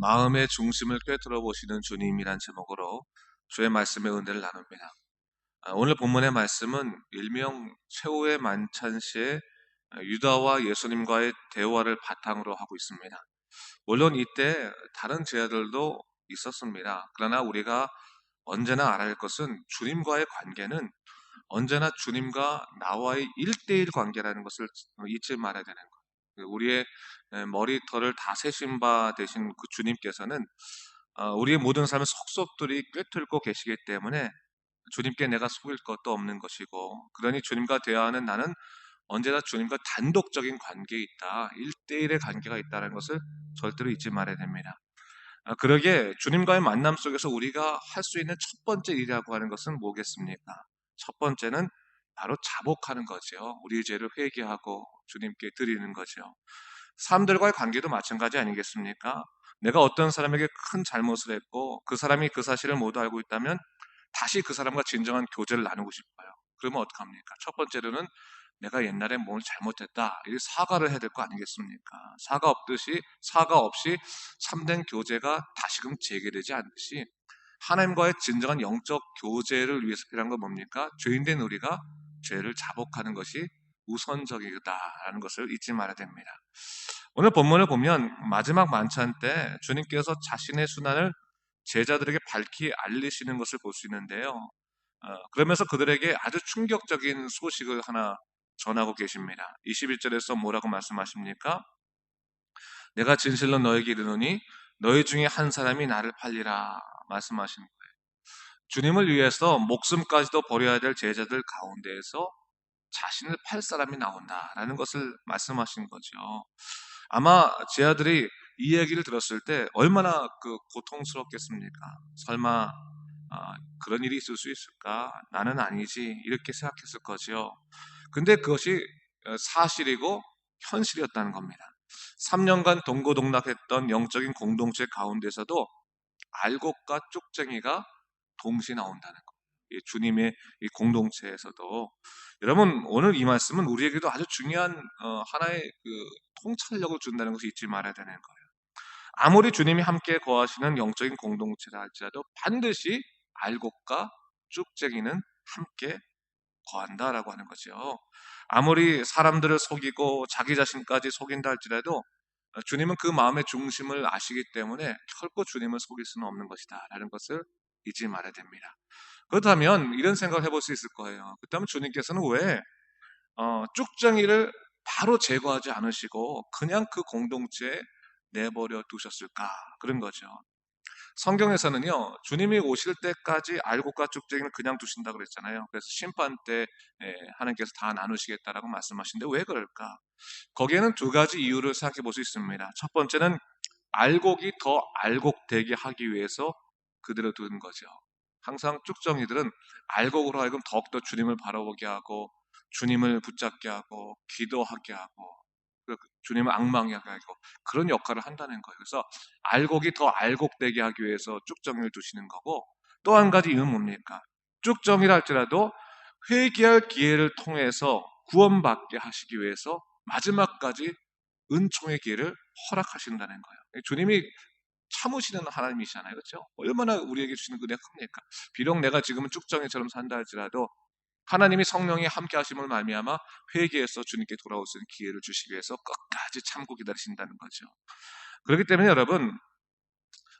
마음의 중심을 꿰뚫어 보시는 주님이란 제목으로 주의 말씀의 은혜를 나눕니다. 오늘 본문의 말씀은 일명 최후의 만찬시에 유다와 예수님과의 대화를 바탕으로 하고 있습니다. 물론 이때 다른 제자들도 있었습니다. 그러나 우리가 언제나 알아야 할 것은 주님과의 관계는 언제나 주님과 나와의 1대1 관계라는 것을 잊지 말아야 되는 거예요. 우리의 머리털을 다 세신 바 되신 그 주님께서는 우리의 모든 삶을 속속들이 꿰뚫고 계시기 때문에 주님께 내가 속일 것도 없는 것이고, 그러니 주님과 대화하는 나는 언제나 주님과 단독적인 관계에 있다, 1대1의 관계가 있다는 것을 절대로 잊지 말아야 됩니다. 그러게 주님과의 만남 속에서 우리가 할 수 있는 첫 번째 일이라고 하는 것은 뭐겠습니까? 첫 번째는 바로 자복하는 거죠. 우리의 죄를 회개하고 주님께 드리는 거죠. 사람들과의 관계도 마찬가지 아니겠습니까? 내가 어떤 사람에게 큰 잘못을 했고 그 사람이 그 사실을 모두 알고 있다면 다시 그 사람과 진정한 교제를 나누고 싶어요. 그러면 어떡합니까? 첫 번째로는 내가 옛날에 뭘 잘못했다, 이 사과를 해야 될 거 아니겠습니까? 사과 없이 참된 교제가 다시금 재개되지 않듯이, 하나님과의 진정한 영적 교제를 위해서 필요한 건 뭡니까? 죄인된 우리가 죄를 자복하는 것이 우선적이다라는 것을 잊지 말아야 됩니다. 오늘 본문을 보면 마지막 만찬 때 주님께서 자신의 순환을 제자들에게 밝히 알리시는 것을 볼 수 있는데요. 그러면서 그들에게 아주 충격적인 소식을 하나 전하고 계십니다. 21절에서 뭐라고 말씀하십니까? 내가 진실로 너에게 이르노니 너희 중에 한 사람이 나를 팔리라 말씀하시는 거예요. 주님을 위해서 목숨까지도 버려야 될 제자들 가운데에서 자신을 팔 사람이 나온다라는 것을 말씀하신 거죠. 아마 제자들이 이 얘기를 들었을 때 얼마나 고통스럽겠습니까? 설마 그런 일이 있을 수 있을까? 나는 아니지, 이렇게 생각했을 거죠. 근데 그것이 사실이고 현실이었다는 겁니다. 3년간 동고동락했던 영적인 공동체 가운데서도 알곡과 쪽쟁이가 동시에 나온다는 것. 이 주님의 이 공동체에서도. 여러분, 오늘 이 말씀은 우리에게도 아주 중요한 하나의 통찰력을 준다는 것을 잊지 말아야 되는 거예요. 아무리 주님이 함께 거하시는 영적인 공동체라 할지라도 반드시 알곡과 쭉쟁이는 함께 거한다라고 하는 거죠. 아무리 사람들을 속이고 자기 자신까지 속인다 할지라도 주님은 그 마음의 중심을 아시기 때문에 결코 주님을 속일 수는 없는 것이다 라는 것을 잊지 말아야 됩니다. 그렇다면 이런 생각을 해볼 수 있을 거예요. 그렇다면 주님께서는 왜 쭉정이를 바로 제거하지 않으시고 그냥 그 공동체에 내버려 두셨을까? 그런 거죠. 성경에서는요, 주님이 오실 때까지 알곡과 쭉정이는 그냥 두신다 그랬잖아요. 그래서 심판 때 하나님께서 다 나누시겠다라고 말씀하시는데 왜 그럴까? 거기에는 두 가지 이유를 생각해 볼 수 있습니다. 첫 번째는 알곡이 더 알곡되게 하기 위해서 그대로 두는 거죠. 항상 쭉정이들은 알곡으로 하여금 더욱더 주님을 바라보게 하고 주님을 붙잡게 하고 기도하게 하고 주님을 앙망하게 하고 그런 역할을 한다는 거예요. 그래서 알곡이 더 알곡되게 하기 위해서 쭉정이를 두시는 거고, 또 한 가지 이유는 뭡니까? 쭉정이라 할지라도 회개할 기회를 통해서 구원받게 하시기 위해서 마지막까지 은총의 기회를 허락하신다는 거예요. 주님이 참으시는 하나님이시잖아요. 그렇죠? 얼마나 우리에게 주시는 은혜가 큽니까? 비록 내가 지금은 쭉정이처럼 산다 할지라도 하나님이 성령이 함께 하심을 말미암아 회개해서 주님께 돌아올 수 있는 기회를 주시기 위해서 끝까지 참고 기다리신다는 거죠. 그렇기 때문에 여러분,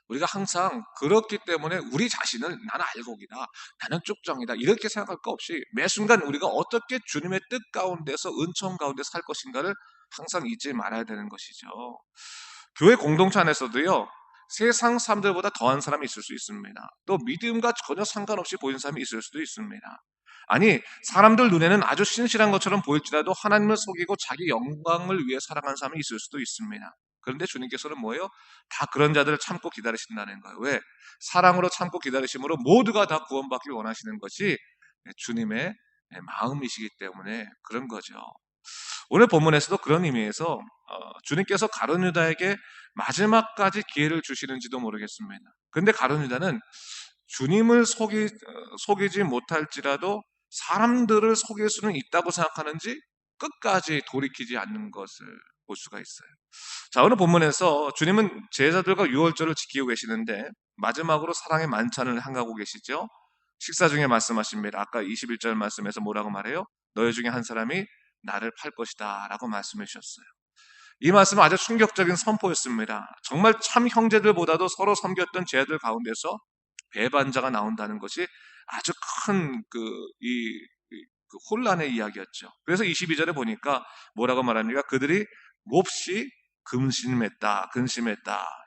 우리가 항상 그렇기 때문에 우리 자신을 나는 알곡이다, 나는 쭉정이다 이렇게 생각할 거 없이 매 순간 우리가 어떻게 주님의 뜻 가운데서 은총 가운데 살 것인가를 항상 잊지 말아야 되는 것이죠. 교회 공동체 안에서도요, 세상 사람들보다 더한 사람이 있을 수 있습니다. 또 믿음과 전혀 상관없이 보이는 사람이 있을 수도 있습니다. 아니, 사람들 눈에는 아주 신실한 것처럼 보일지라도 하나님을 속이고 자기 영광을 위해 살아가는 사람이 있을 수도 있습니다. 그런데 주님께서는 뭐예요? 다 그런 자들을 참고 기다리신다는 거예요. 왜? 사랑으로 참고 기다리심으로 모두가 다 구원받길 원하시는 것이 주님의 마음이시기 때문에 그런 거죠. 오늘 본문에서도 그런 의미에서 주님께서 가룟 유다에게 마지막까지 기회를 주시는지도 모르겠습니다. 그런데 가룟 유다는 주님을 속이지 못할지라도 사람들을 속일 수는 있다고 생각하는지 끝까지 돌이키지 않는 것을 볼 수가 있어요. 자, 오늘 본문에서 주님은 제자들과 유월절을 지키고 계시는데 마지막으로 사랑의 만찬을 향하고 계시죠. 식사 중에 말씀하십니다. 아까 21절 말씀에서 뭐라고 말해요? 너희 중에 한 사람이 나를 팔 것이다 라고 말씀해 주셨어요. 이 말씀은 아주 충격적인 선포였습니다. 정말 참 형제들보다도 서로 섬겼던 제자들 가운데서 배반자가 나온다는 것이 아주 큰 그 혼란의 이야기였죠. 그래서 22절에 보니까 뭐라고 말합니까? 그들이 몹시 근심했다.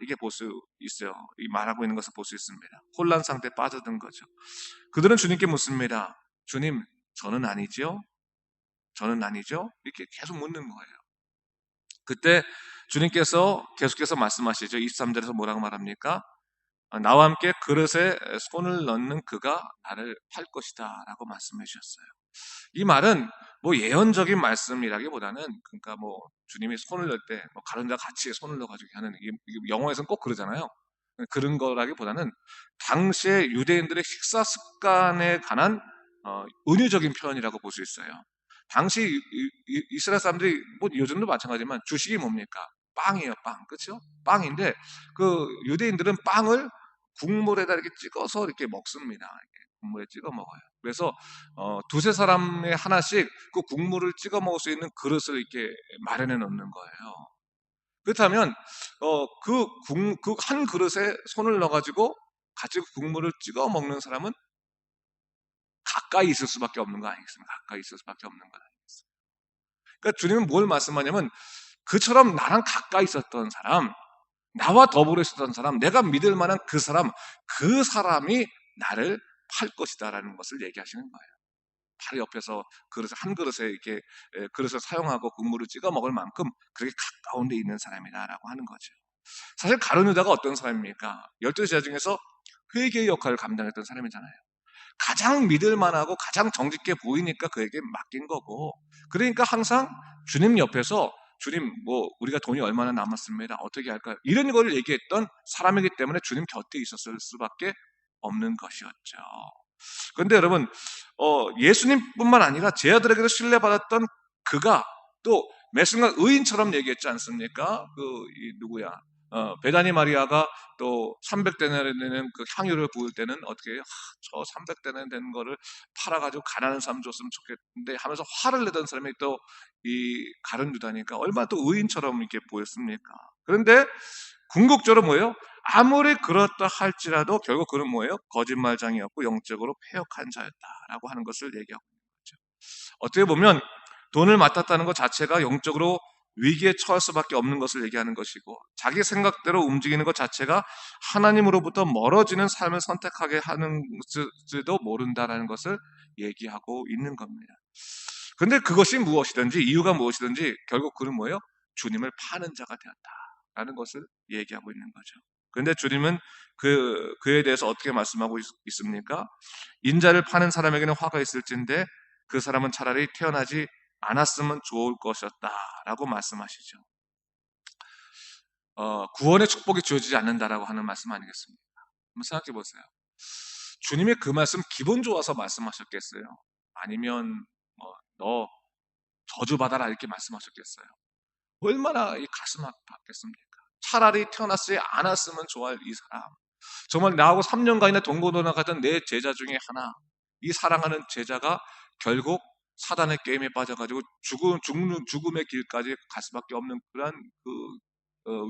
이게 볼 수 있어요. 이 말하고 있는 것을 볼 수 있습니다. 혼란 상태에 빠져든 거죠. 그들은 주님께 묻습니다. 주님, 저는 아니죠? 저는 아니죠? 이렇게 계속 묻는 거예요. 그때 주님께서 계속해서 말씀하시죠. 23절에서 뭐라고 말합니까? 나와 함께 그릇에 손을 넣는 그가 나를 팔 것이다 라고 말씀해 주셨어요. 이 말은 뭐 예언적인 말씀이라기보다는 그러니까 뭐 주님이 손을 넣을 때 뭐 가론자 같이 손을 넣어가지고 하는 이게 영어에서는 꼭 그러잖아요. 그런 거라기보다는 당시에 유대인들의 식사 습관에 관한 은유적인 표현이라고 볼 수 있어요. 당시 이스라엘 사람들이 뭐 요즘도 마찬가지지만 주식이 뭡니까? 빵이에요, 빵. 그렇죠? 빵인데 그 유대인들은 빵을 국물에다 이렇게 찍어서 이렇게 먹습니다. 이렇게 국물에 찍어 먹어요. 그래서 두세 사람에 하나씩 그 국물을 찍어 먹을 수 있는 그릇을 이렇게 마련해 놓는 거예요. 그렇다면 그 한 그릇에 손을 넣어가지고 같이 국물을 찍어 먹는 사람은 가까이 있을 수밖에 없는 거 아니겠습니까? 가까이 있을 수밖에 없는 거 아니겠습니까? 그러니까 주님은 뭘 말씀하냐면 그처럼 나랑 가까이 있었던 사람, 나와 더불어 있었던 사람, 내가 믿을 만한 그 사람이 나를 팔 것이다라는 것을 얘기하시는 거예요. 바로 옆에서 한 그릇에 이렇게 그릇을 사용하고 국물을 찍어 먹을 만큼 그렇게 가까운 데 있는 사람이다라고 하는 거죠. 사실 가룟 유다가 어떤 사람입니까? 12 제자 중에서 회개의 역할을 감당했던 사람이잖아요. 가장 믿을 만하고 가장 정직해 보이니까 그에게 맡긴 거고, 그러니까 항상 주님 옆에서 주님 뭐 우리가 돈이 얼마나 남았습니다. 어떻게 할까요? 이런 거를 얘기했던 사람이기 때문에 주님 곁에 있었을 수밖에 없는 것이었죠. 그런데 여러분 예수님뿐만 아니라 제자들에게도 신뢰받았던 그가 또 매순간 의인처럼 얘기했지 않습니까? 누구야? 베다니 마리아가 또 300데나리 되는 그 향유를 부을 때는 어떻게 해요? 저 300데나리 되는 거를 팔아가지고 가난한 사람 줬으면 좋겠는데 하면서 화를 내던 사람이 또 이 가룟 유다니까 얼마나 또 의인처럼 이렇게 보였습니까? 그런데 궁극적으로 뭐예요? 아무리 그렇다 할지라도 결국 그는 뭐예요? 거짓말장이었고 영적으로 패역한 자였다라고 하는 것을 얘기하고 있는 거죠. 어떻게 보면 돈을 맡았다는 것 자체가 영적으로 위기에 처할 수밖에 없는 것을 얘기하는 것이고 자기 생각대로 움직이는 것 자체가 하나님으로부터 멀어지는 삶을 선택하게 하는지도 모른다라는 것을 얘기하고 있는 겁니다. 그런데 그것이 무엇이든지 이유가 무엇이든지 결국 그는 뭐예요? 주님을 파는 자가 되었다라는 것을 얘기하고 있는 거죠. 그런데 주님은 그에 대해서 어떻게 말씀하고 있습니까? 인자를 파는 사람에게는 화가 있을진데 그 사람은 차라리 태어나지 않았으면 좋을 것이었다라고 말씀하시죠. 구원의 축복이 주어지지 않는다라고 하는 말씀 아니겠습니까? 한번 생각해 보세요. 주님의 그 말씀 기분 좋아서 말씀하셨겠어요? 아니면 너 저주받아라 이렇게 말씀하셨겠어요? 얼마나 이 가슴 아팠겠습니까? 차라리 태어났지 않았으면 좋아할 이 사람. 정말 나하고 3년간이나 동고동락 하던 내 제자 중에 하나, 이 사랑하는 제자가 결국 사단의 게임에 빠져가지고 죽음의 길까지 갈 수밖에 없는 그러한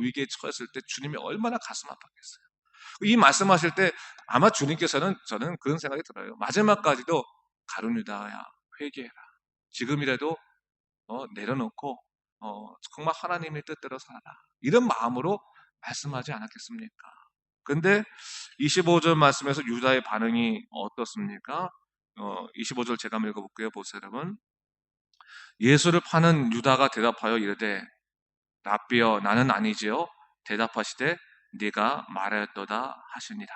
위기에 처했을 때 주님이 얼마나 가슴 아팠겠어요. 이 말씀하실 때 아마 주님께서는 저는 그런 생각이 들어요. 마지막까지도 가룟 유다야 회개해라. 지금이라도 내려놓고 정말 하나님의 뜻대로 살아라. 이런 마음으로 말씀하지 않았겠습니까? 근데 25절 말씀에서 유다의 반응이 어떻습니까? 25절 제가 한번 읽어볼게요. 보세요, 여러분. 예수를 파는 유다가 대답하여 이르되 랍비여 나는 아니지요. 대답하시되 네가 말하였도다 하시니라.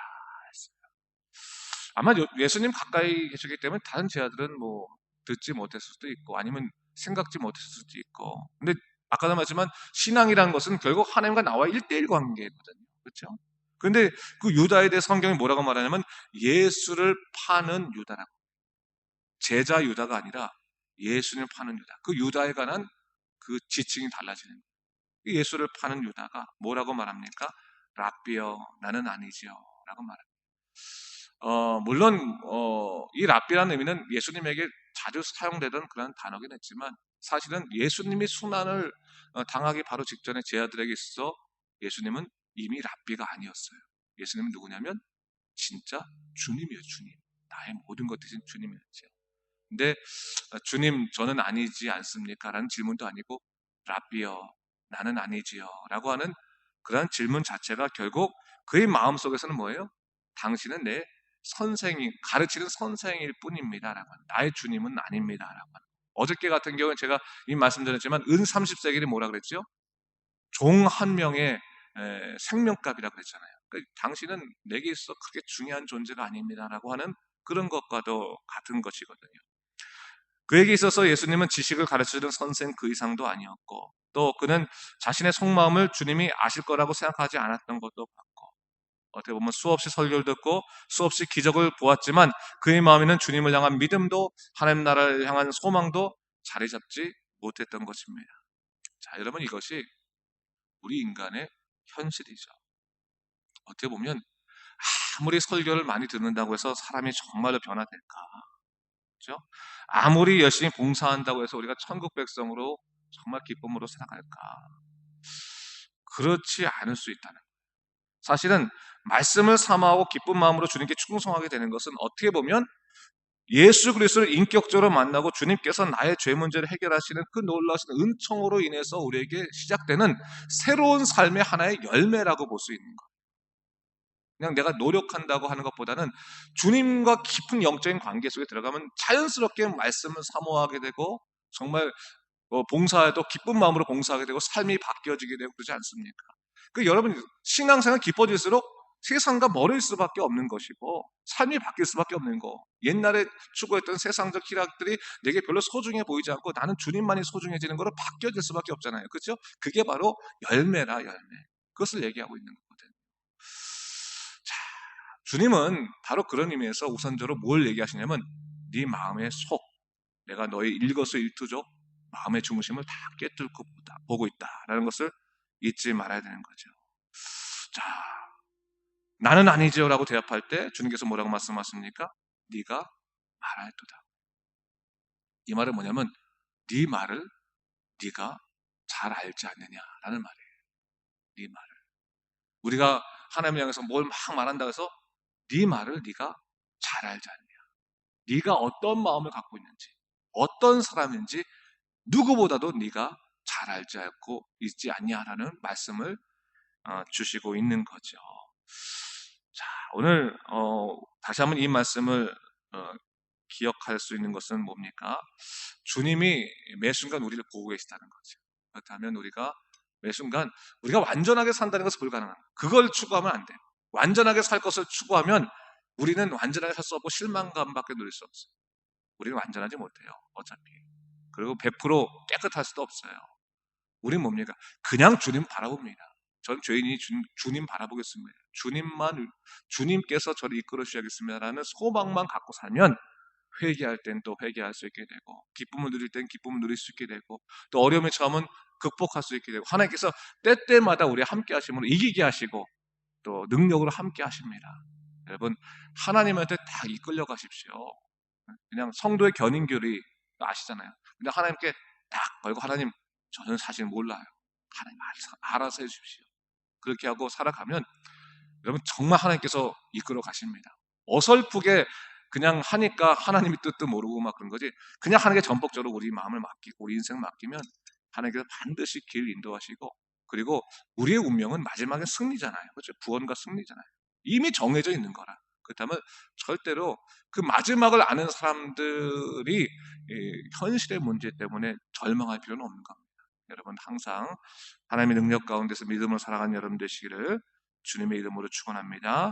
아마 예수님 가까이 계시기 때문에 다른 제자들은 뭐 듣지 못했을 수도 있고 아니면 생각지 못했을 수도 있고. 근데 아까도 말했지만 신앙이라는 것은 결국 하나님과 나와 1대1 관계거든요. 그렇죠? 근데 그 유다에 대해 성경이 뭐라고 말하냐면 예수를 파는 유다라고. 제자 유다가 아니라 예수님을 파는 유다. 그 유다에 관한 그 지칭이 달라지는 거예요. 이 예수를 파는 유다가 뭐라고 말합니까? 랍비여, 나는 아니지요 라고 말합니다. 물론 이 랍비라는 의미는 예수님에게 자주 사용되던 그런 단어긴 했지만, 사실은 예수님이 순환을 당하기 바로 직전에 제 아들에게 있어서 예수님은 이미 랍비가 아니었어요. 예수님은 누구냐면 진짜 주님이에요. 주님. 나의 모든 것 대신 주님이었죠. 근데 주님 저는 아니지 않습니까? 라는 질문도 아니고 랍비여, 나는 아니지요 라고 하는 그런 질문 자체가 결국 그의 마음속에서는 뭐예요? 당신은 내 선생이 가르치는 선생일 뿐입니다 라고 하는, 나의 주님은 아닙니다 라고 하는. 어저께 같은 경우는 제가 이 말씀 드렸지만 은 30세겔이 뭐라 그랬죠? 종 한 명의 생명값이라고 그랬잖아요. 그러니까 당신은 내게 있어 크게 중요한 존재가 아닙니다 라고 하는 그런 것과도 같은 것이거든요. 그에게 있어서 예수님은 지식을 가르치는 선생 그 이상도 아니었고, 또 그는 자신의 속마음을 주님이 아실 거라고 생각하지 않았던 것도 같고, 어떻게 보면 수없이 설교를 듣고 수없이 기적을 보았지만 그의 마음에는 주님을 향한 믿음도 하나님 나라를 향한 소망도 자리 잡지 못했던 것입니다. 자, 여러분, 이것이 우리 인간의 현실이죠. 어떻게 보면 아무리 설교를 많이 듣는다고 해서 사람이 정말로 변화될까? 그렇죠? 아무리 열심히 봉사한다고 해서 우리가 천국 백성으로 정말 기쁨으로 살아갈까? 그렇지 않을 수 있다는 거예요. 사실은 말씀을 사모하고 기쁜 마음으로 주님께 충성하게 되는 것은 어떻게 보면 예수 그리스도를 인격적으로 만나고 주님께서 나의 죄 문제를 해결하시는 그 놀라신 은총으로 인해서 우리에게 시작되는 새로운 삶의 하나의 열매라고 볼 수 있는 거예요. 그냥 내가 노력한다고 하는 것보다는 주님과 깊은 영적인 관계 속에 들어가면 자연스럽게 말씀을 사모하게 되고, 정말 봉사에도 기쁜 마음으로 봉사하게 되고 삶이 바뀌어지게 되고 그러지 않습니까? 여러분 신앙생활 깊어질수록 세상과 멀어질 수밖에 없는 것이고 삶이 바뀔 수밖에 없는 거. 옛날에 추구했던 세상적 희락들이 내게 별로 소중해 보이지 않고 나는 주님만이 소중해지는 거로 바뀌어질 수밖에 없잖아요. 그렇죠? 그게 바로 열매라, 열매. 그것을 얘기하고 있는 거거든요. 자, 주님은 바로 그런 의미에서 우선적으로 뭘 얘기하시냐면 네 마음의 속, 내가 너의 일거수일투족 마음의 중심을 다 꿰뚫고 보고 있다라는 것을 잊지 말아야 되는 거죠. 자, 나는 아니지요라고 대답할 때 주님께서 뭐라고 말씀하십니까? 네가 말할도다. 이 말은 뭐냐면 네 말을 네가 잘 알지 않느냐라는 말이에요. 네 말을 우리가 하나님을 향해서 뭘 막 말한다고 해서 네 말을 네가 잘 알지 않느냐, 네가 어떤 마음을 갖고 있는지, 어떤 사람인지 누구보다도 네가 잘 알지 않고 있지 않냐라는 말씀을 주시고 있는 거죠. 자, 오늘 다시 한번 이 말씀을 기억할 수 있는 것은 뭡니까? 주님이 매 순간 우리를 보고 계시다는 거죠. 그렇다면 우리가 매 순간 우리가 완전하게 산다는 것은 불가능한 거예요. 그걸 추구하면 안 돼요. 완전하게 살 것을 추구하면 우리는 완전하게 살 수 없고 실망감밖에 누릴 수 없어요. 우리는 완전하지 못해요. 어차피. 그리고 100% 깨끗할 수도 없어요. 우린 뭡니까? 그냥 주님 바라봅니다. 전 죄인이 주님 바라보겠습니다. 주님께서 저를 이끌어 주셔야겠습니다라는 소망만 갖고 살면 회개할 땐 또 회개할 수 있게 되고, 기쁨을 누릴 땐 기쁨을 누릴 수 있게 되고, 또 어려움에 처하면 극복할 수 있게 되고, 하나님께서 때때마다 우리 함께 하심으로 이기게 하시고 또 능력으로 함께 하십니다. 여러분, 하나님한테 다 이끌려 가십시오. 그냥 성도의 견인교리 아시잖아요. 근데 하나님께 딱 걸고 하나님 저는 사실 몰라요. 하나님 알아서 해주십시오. 그렇게 하고 살아가면 여러분 정말 하나님께서 이끌어 가십니다. 어설프게 그냥 하니까 하나님의 뜻도 모르고 막 그런 거지. 그냥 하나님께 전폭적으로 우리 마음을 맡기고 우리 인생을 맡기면 하나님께서 반드시 길 인도하시고, 그리고 우리의 운명은 마지막에 승리잖아요. 그렇죠? 구원과 승리잖아요. 이미 정해져 있는 거라. 그렇다면 절대로 그 마지막을 아는 사람들이 현실의 문제 때문에 절망할 필요는 없는 겁니다. 여러분 항상 하나님의 능력 가운데서 믿음으로 살아가는 여러분 되시기를 주님의 이름으로 축원합니다.